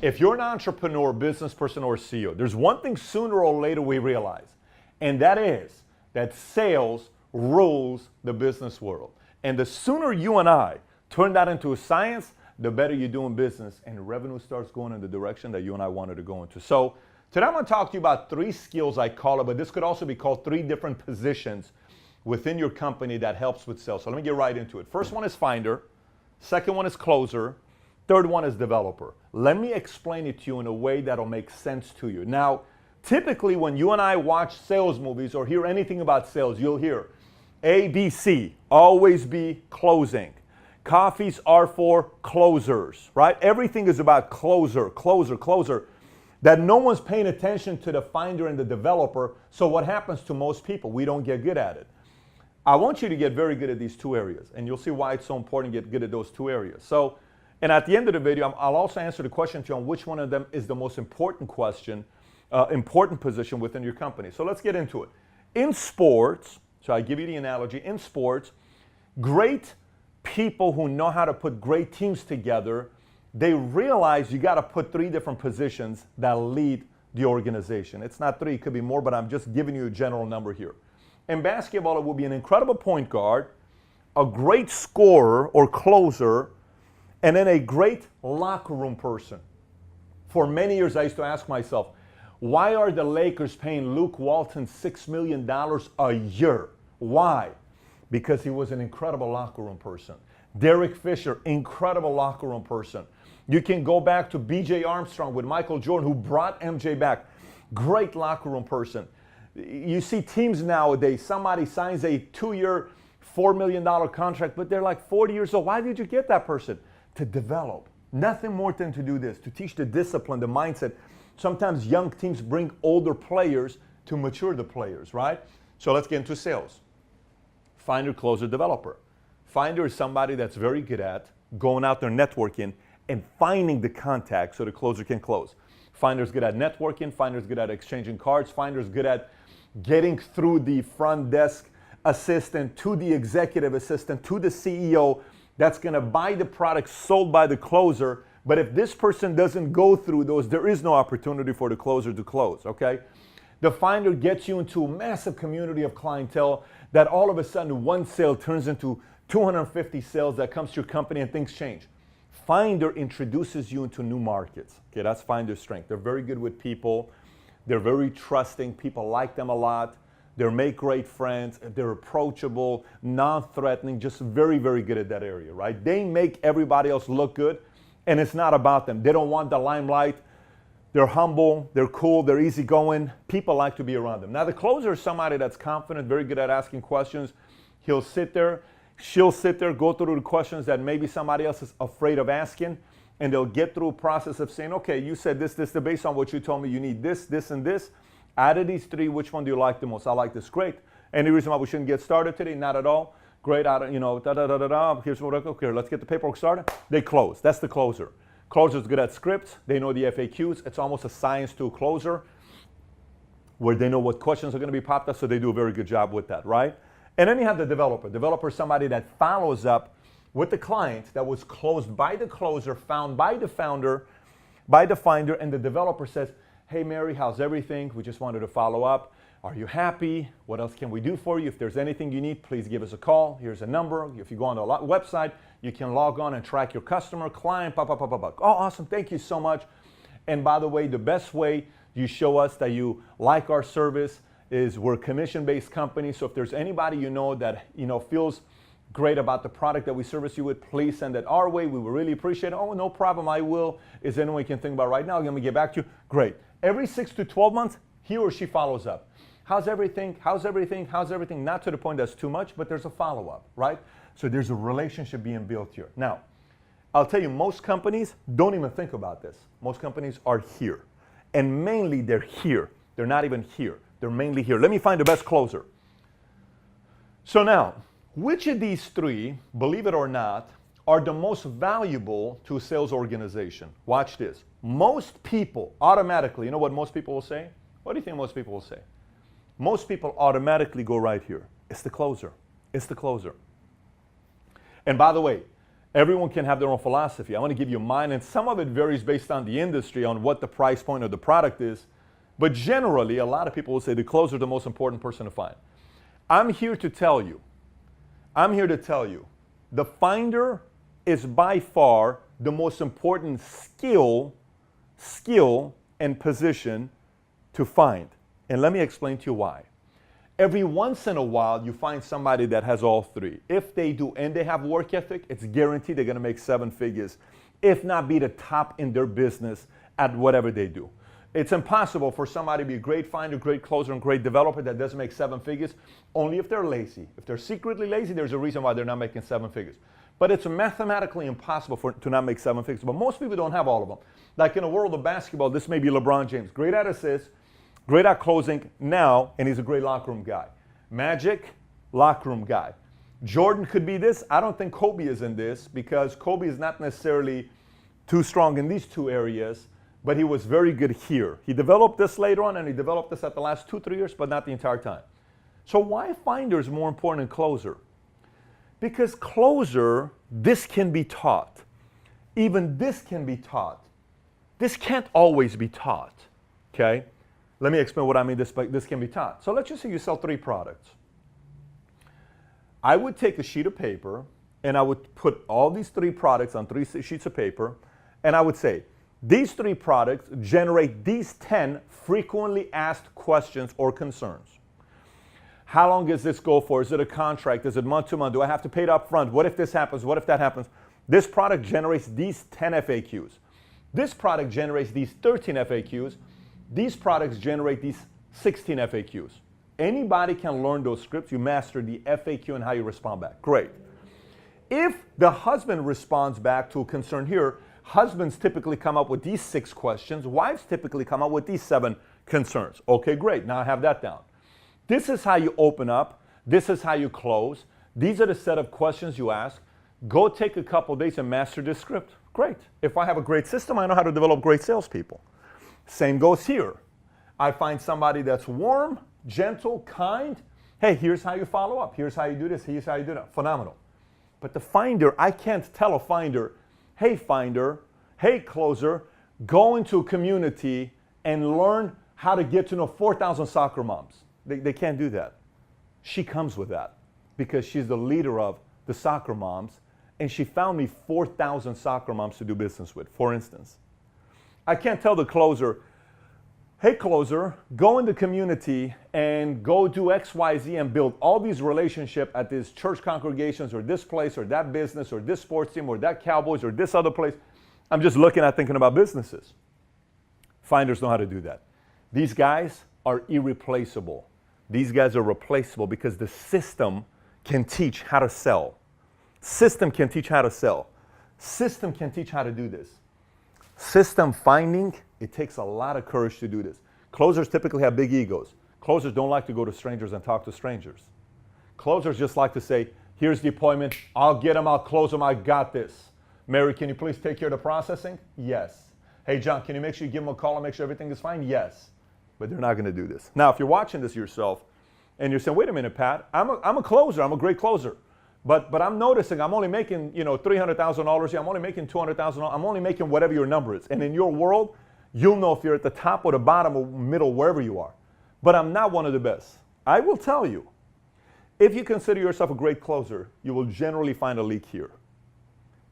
If you're an entrepreneur, business person, or CEO, there's one thing sooner or later we realize, and that is that sales rules the business world. And the sooner you and I turn that into a science, the better you do in business, and revenue starts going in the direction that you and I wanted to go into. So today I'm going to talk to you about 3 skills, I call it, but this could also be called 3 different positions within your company that helps with sales. So let me get right into it. First one is finder. Second one is closer. Third one is developer. Let me explain it to you in a way that'll make sense to you. Now, typically when you and I watch sales movies or hear anything about sales, you'll hear A, B, C, always be closing. Coffees are for closers, right? Everything is about closer, closer, closer. That no one's paying attention to the finder and the developer. So what happens to most people? We don't get good at it. I want you to get very good at these 2 areas, and you'll see why it's so important to get good at those 2 areas. So, and at the end of the video, I'll also answer the question to you on which one of them is the most important question, important position within your company. So let's get into it. In sports, so I give you the analogy, in sports, great people who know how to put great teams together, they realize you got to put 3 different positions that lead the organization. It's not 3, it could be more, but I'm just giving you a general number here. In basketball, it will be an incredible point guard, a great scorer or closer, and then a great locker room person. For many years, I used to ask myself, why are the Lakers paying Luke Walton $6 million a year? Why? Because he was an incredible locker room person. Derek Fisher, incredible locker room person. You can go back to B.J. Armstrong with Michael Jordan, who brought MJ back. Great locker room person. You see teams nowadays, somebody signs a 2-year, $4 million contract, but they're like 40 years old. Why did you get that person? To develop. Nothing more than to do this, to teach the discipline, the mindset. Sometimes young teams bring older players to mature the players, right? So let's get into sales. Finder, closer, developer. Finder is somebody that's very good at going out there networking and finding the contact so the closer can close. Finder's good at networking. Finder's good at exchanging cards. Finder's good at getting through the front desk assistant to the executive assistant to the CEO that's going to buy the product sold by the closer. But if this person doesn't go through those, there is no opportunity for the closer to close, okay? The finder gets you into a massive community of clientele that all of a sudden one sale turns into 250 sales that comes to your company and things change. Finder introduces you into new markets. Okay, that's Finder's strength. They're very good with people. They're very trusting. People like them a lot. They make great friends. They're approachable, non-threatening, just very, very good at that area, right? They make everybody else look good, and it's not about them. They don't want the limelight. They're humble. They're cool. They're easygoing. People like to be around them. Now, the closer is somebody that's confident, very good at asking questions. He'll sit there. She'll sit there, go through the questions that maybe somebody else is afraid of asking, and they'll get through a process of saying, okay, you said this, based on what you told me, you need this, this, and this. Out of these 3, which one do you like the most? I like this. Great. Any reason why we shouldn't get started today? Not at all. Great. Here's what okay, let's get the paperwork started. They close. That's the closer. Closer's good at scripts. They know the FAQs. It's almost a science to a closer where they know what questions are going to be popped up, so they do a very good job with that, right? And then you have the developer. Developer is somebody that follows up with the client that was closed by the closer, found by the founder, by the finder, and the developer says, hey, Mary, how's everything? We just wanted to follow up. Are you happy? What else can we do for you? If there's anything you need, please give us a call. Here's a number. If you go on the website, you can log on and track your customer, client, Oh, awesome. Thank you so much. And by the way, the best way you show us that you like our service is we're a commission-based company. So if there's anybody you know that feels great about the product that we service you with, please send it our way. We will really appreciate it. Oh, no problem. I will. Is there anyone you can think about right now? Let me get back to you. Great. Every 6 to 12 months, he or she follows up. How's everything? How's everything? How's everything? Not to the point that's too much, but there's a follow-up, right? So there's a relationship being built here. Now, I'll tell you, most companies don't even think about this. Most companies are here. And mainly they're here. They're not even here. They're mainly here. Let me find the best closer. So now, which of these 3, believe it or not, are the most valuable to a sales organization? Watch this. Most people automatically, you know what most people will say? What do you think most people will say? Most people automatically go right here. It's the closer. It's the closer. And by the way, Everyone can have their own philosophy. I want to give you mine, and some of it varies based on the industry, on what the price point of the product is. But generally, a lot of people will say the closer is the most important person to find. I'm here to tell you, the finder is by far the most important skill and position to find. And let me explain to you why. Every once in a while, you find somebody that has all three. If they do and they have work ethic, it's guaranteed they're going to make 7 figures, if not be the top in their business at whatever they do. It's impossible for somebody to be a great finder, great closer, and great developer that doesn't make 7 figures, only if they're lazy. If they're secretly lazy, there's a reason why they're not making 7 figures. But it's mathematically impossible to not make 7 figures. But most people don't have all of them. Like in the world of basketball, this may be LeBron James. Great at assists, great at closing now, and he's a great locker room guy. Magic, locker room guy. Jordan could be this. I don't think Kobe is in this because Kobe is not necessarily too strong in these two areas, but he was very good here. He developed this later on, and he developed this at the last 2-3 years, but not the entire time. So why finder is more important than closer? Because closer, this can be taught. Even this can be taught. This can't always be taught, okay? Let me explain what I mean this can be taught. So let's just say you sell 3 products. I would take a sheet of paper, and I would put all these 3 products on 3 sheets of paper, and I would say, these 3 products generate these 10 frequently asked questions or concerns. How long does this go for? Is it a contract? Is it month to month? Do I have to pay it up front? What if this happens? What if that happens? This product generates these 10 FAQs. This product generates these 13 FAQs. These products generate these 16 FAQs. Anybody can learn those scripts. You master the FAQ and how you respond back. Great. If the husband responds back to a concern here, husbands typically come up with these 6 questions. Wives typically come up with these 7 concerns. Okay, great. Now I have that down. This is how you open up. This is how you close. These are the set of questions you ask. Go take a couple days and master this script. Great. If I have a great system, I know how to develop great salespeople. Same goes here. I find somebody that's warm, gentle, kind. Hey, here's how you follow up. Here's how you do this. Here's how you do that. Phenomenal. But the finder, I can't tell a finder, hey closer, go into a community and learn how to get to know 4,000 soccer moms. They can't do that. She comes with that because she's the leader of the soccer moms, and she found me 4,000 soccer moms to do business with, for instance. I can't tell the closer, hey closer, go in the community and go do X, Y, Z and build all these relationships at these church congregations or this place or that business or this sports team or that Cowboys or this other place. I'm just looking at thinking about businesses. Finders know how to do that. These guys are irreplaceable. These guys are replaceable because the system can teach how to sell. System can teach how to sell. System can teach how to do this. System finding, it takes a lot of courage to do this. Closers typically have big egos. Closers don't like to go to strangers and talk to strangers. Closers just like to say, here's the appointment, I'll get them, I'll close them, I got this. Mary, can you please take care of the processing? Yes. Hey, John, can you make sure you give them a call and make sure everything is fine? Yes. But they're not going to do this. Now, if you're watching this yourself and you're saying, wait a minute, Pat, I'm a closer, I'm a great closer. But I'm noticing I'm only making, $300,000 here. I'm only making $200,000. I'm only making whatever your number is. And in your world, you'll know if you're at the top or the bottom or middle, wherever you are. But I'm not one of the best. I will tell you, if you consider yourself a great closer, you will generally find a leak here.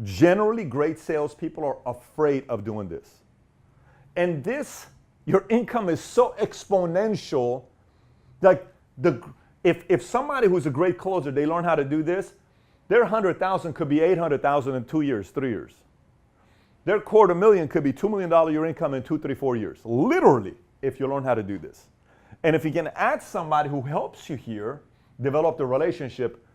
Generally, great salespeople are afraid of doing this. And this, your income is so exponential, like if somebody who's a great closer, they learn how to do this, their 100,000 could be 800,000 in 2 years, 3 years. Their $250,000 could be $2 million your income in 2, 3, 4 years. Literally, if you learn how to do this. And if you can add somebody who helps you here, develop the relationship,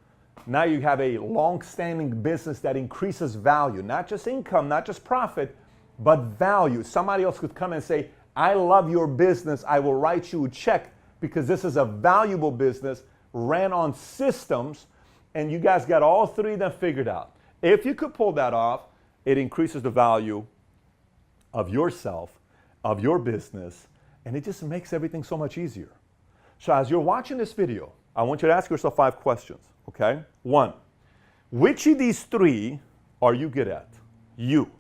now you have a long-standing business that increases value, not just income, not just profit, but value. Somebody else could come and say, I love your business, I will write you a check because this is a valuable business, ran on systems, and you guys got all 3 of them figured out. If you could pull that off, it increases the value of yourself, of your business, and it just makes everything so much easier. So as you're watching this video, I want you to ask yourself 5 questions, okay? 1, which of these 3 are you good at? You.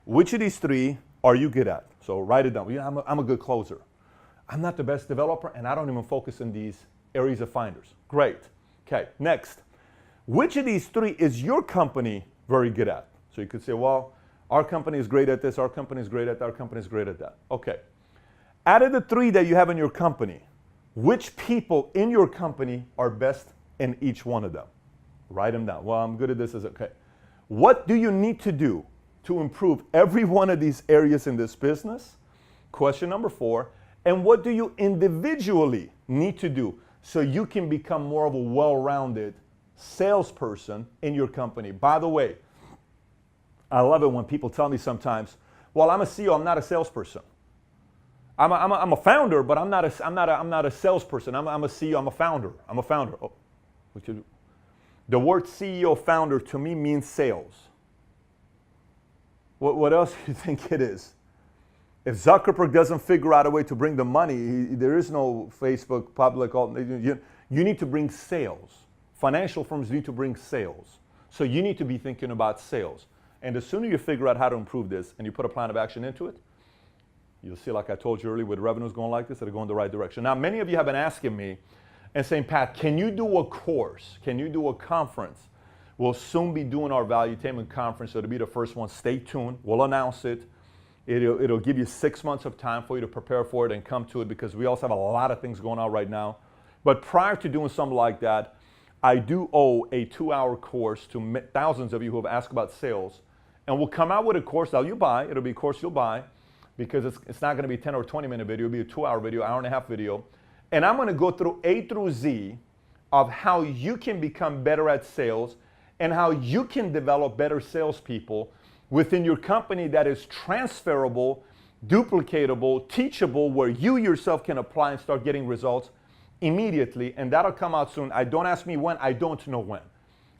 Which of these three are you good at? So write it down. I'm a good closer. I'm not the best developer, and I don't even focus in these areas of finders. Great. Okay, next. Which of these three is your company very good at? So you could say, well, our company is great at this, our company is great at that, our company is great at that. Okay. Out of the three that you have in your company, which people in your company are best in each one of them? Write them down. Well, I'm good at this. Okay. What do you need to do to improve every one of these areas in this business? Question number 4. And what do you individually need to do so you can become more of a well-rounded salesperson in your company? By the way, I love it when people tell me sometimes, well, I'm a CEO, I'm not a salesperson. I'm a founder, but I'm not a salesperson. I'm a CEO, I'm a founder. Oh, the word CEO founder to me means sales. What else do you think it is? If Zuckerberg doesn't figure out a way to bring the money, there is no Facebook, public, you need to bring sales. Financial firms need to bring sales. So you need to be thinking about sales. And the sooner you figure out how to improve this and you put a plan of action into it, you'll see, like I told you earlier, with revenues going like this, it'll go in the right direction. Now, many of you have been asking me and saying, Pat, can you do a course? Can you do a conference? We'll soon be doing our Valuetainment conference. It'll be the first one. Stay tuned. We'll announce it. It'll give you 6 months of time for you to prepare for it and come to it, because we also have a lot of things going on right now. But prior to doing something like that, I do owe a 2-hour course to thousands of you who have asked about sales. And we'll come out with a course that you buy. It'll be a course you'll buy, because it's not going to be a 10 or 20-minute video. It'll be a 2-hour video, hour-and-a-half video. And I'm going to go through A through Z of how you can become better at sales and how you can develop better salespeople within your company that is transferable, duplicatable, teachable, where you yourself can apply and start getting results immediately. And that'll come out soon. Don't ask me when. I don't know when.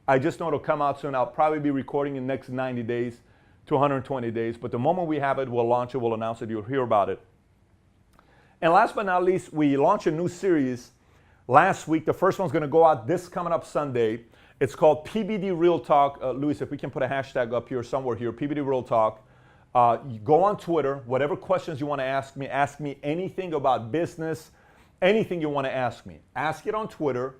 I just know it'll come out soon. I'll probably be recording in the next 90 days to 120 days. But the moment we have it, we'll launch it, we'll announce it, you'll hear about it. And last but not least, we launched a new series last week. The first one's going to go out this coming up Sunday. It's called PBD Real Talk. Luis, if we can put a hashtag up here somewhere here, PBD Real Talk. Go on Twitter. Whatever questions you want to ask me anything about business, anything you want to ask me. Ask it on Twitter.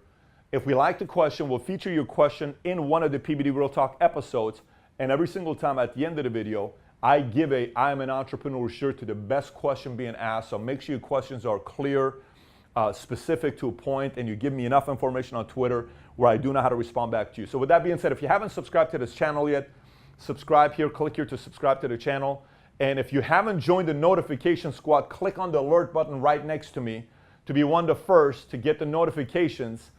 If we like the question, we'll feature your question in one of the PBD Real Talk episodes. And every single time at the end of the video, I give a I am an entrepreneur shirt to the best question being asked. So make sure your questions are clear, specific to a point, and you give me enough information on Twitter where I do know how to respond back to you. So with that being said, if you haven't subscribed to this channel yet, subscribe here, click here to subscribe to the channel. And if you haven't joined the notification squad, click on the alert button right next to me to be one of the first to get the notifications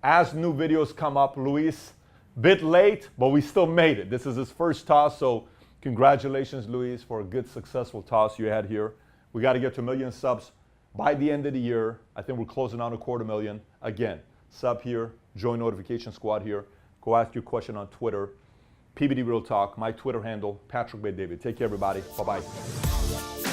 as new videos come up. Luis, bit late, but we still made it. This is his first toss, so congratulations, Luis, for a good, successful toss you had here. We got to get to 1 million subs by the end of the year. I think we're closing on 250,000. Again, sub here, join notification squad here. Go ask your question on Twitter. PBD Real Talk, my Twitter handle, Patrick Bay David. Take care, everybody. Bye-bye.